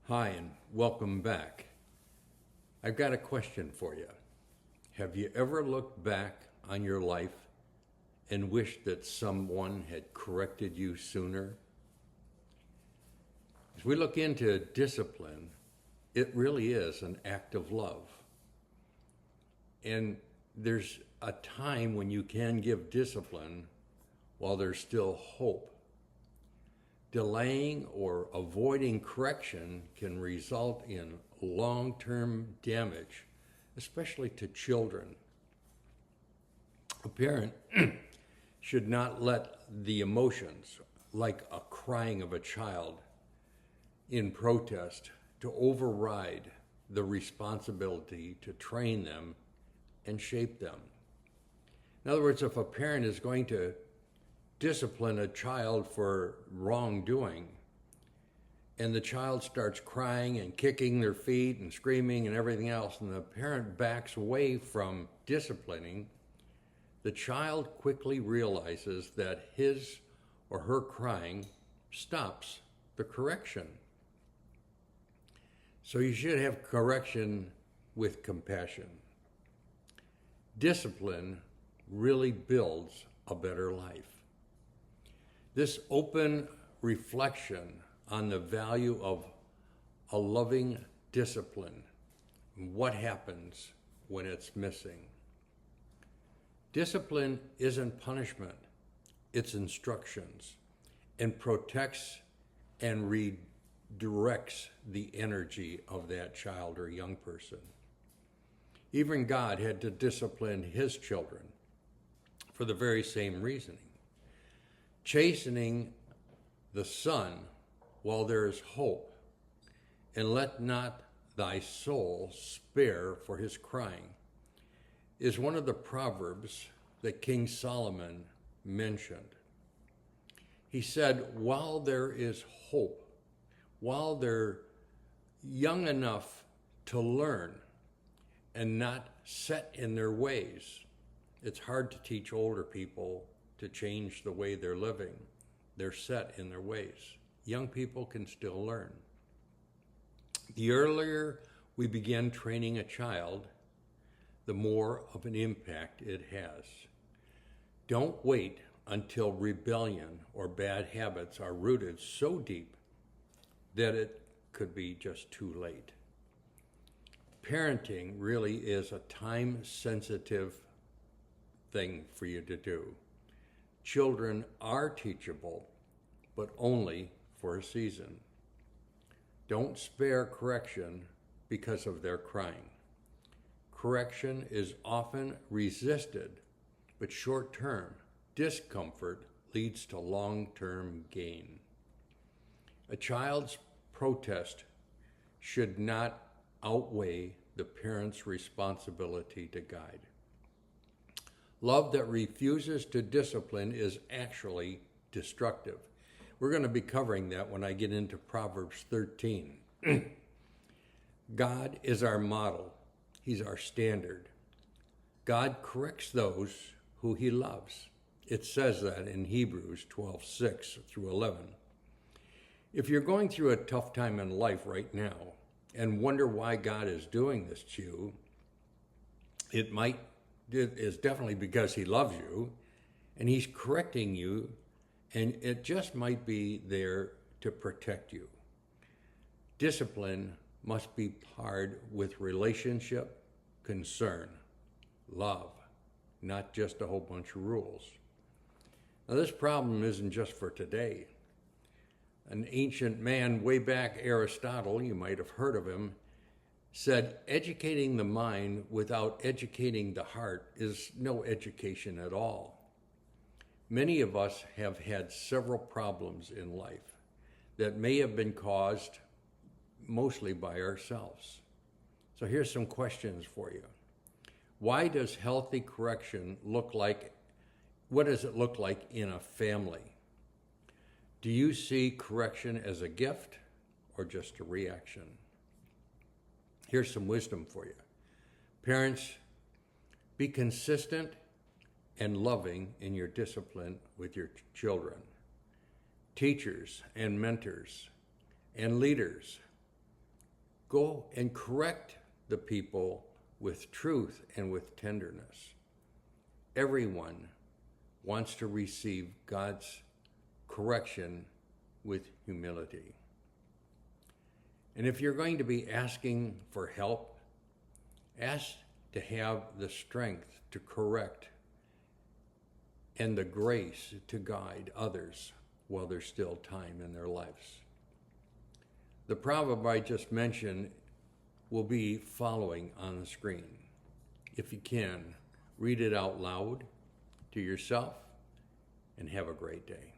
Hi, and welcome back. I've got a question for you. Have you ever looked back on your life and wished that someone had corrected you sooner? As we look into discipline, it really is an act of love. And there's a time when you can give discipline while there's still hope. Delaying or avoiding correction can result in long-term damage, especially to children. A parent should not let the emotions, like a crying of a child in protest, to override the responsibility to train them and shape them. In other words, if a parent is going to discipline a child for wrongdoing, and the child starts crying and kicking their feet and screaming and everything else, and the parent backs away from disciplining, the child quickly realizes that his or her crying stops the correction. So you should have correction with compassion. Discipline really builds a better life. This open reflection on the value of a loving discipline, what happens when it's missing. Discipline isn't punishment, it's instructions, and protects and redirects the energy of that child or young person. Even God had to discipline his children for the very same reasoning. Chastening the son while there is hope, and let not thy soul spare for his crying, is one of the proverbs that King Solomon mentioned. He said, while there is hope, while they're young enough to learn and not set in their ways, it's hard to teach older people to change the way they're living. They're set in their ways. Young people can still learn. The earlier we begin training a child, the more of an impact it has. Don't wait until rebellion or bad habits are rooted so deep that it could be just too late. Parenting really is a time-sensitive thing for you to do. Children are teachable, but only for a season. Don't spare correction because of their crying. Correction is often resisted, but short-term discomfort leads to long-term gain. A child's protest should not outweigh the parent's responsibility to guide. Love that refuses to discipline is actually destructive. We're going to be covering that when I get into Proverbs 13. God is our model. He's our standard. God corrects those who he loves. It says that in Hebrews 12:6 through 11. If you're going through a tough time in life right now and wonder why God is doing this to you, it is definitely because he loves you and he's correcting you, and it just might be there to protect you. Discipline must be paired with relationship, concern, love, not just a whole bunch of rules. Now, this problem isn't just for today. An ancient man way back, Aristotle, you might have heard of him, said, educating the mind without educating the heart is no education at all. Many of us have had several problems in life that may have been caused mostly by ourselves. So here's some questions for you. Why does healthy correction look like? What does it look like in a family? Do you see correction as a gift or just a reaction? Here's some wisdom for you. Parents, be consistent and loving in your discipline with your children. Teachers and mentors and leaders, Go and correct the people with truth and with tenderness. Everyone wants to receive God's correction with humility. And if you're going to be asking for help, ask to have the strength to correct and the grace to guide others while there's still time in their lives. The proverb I just mentioned will be following on the screen. If you can, read it out loud to yourself and have a great day.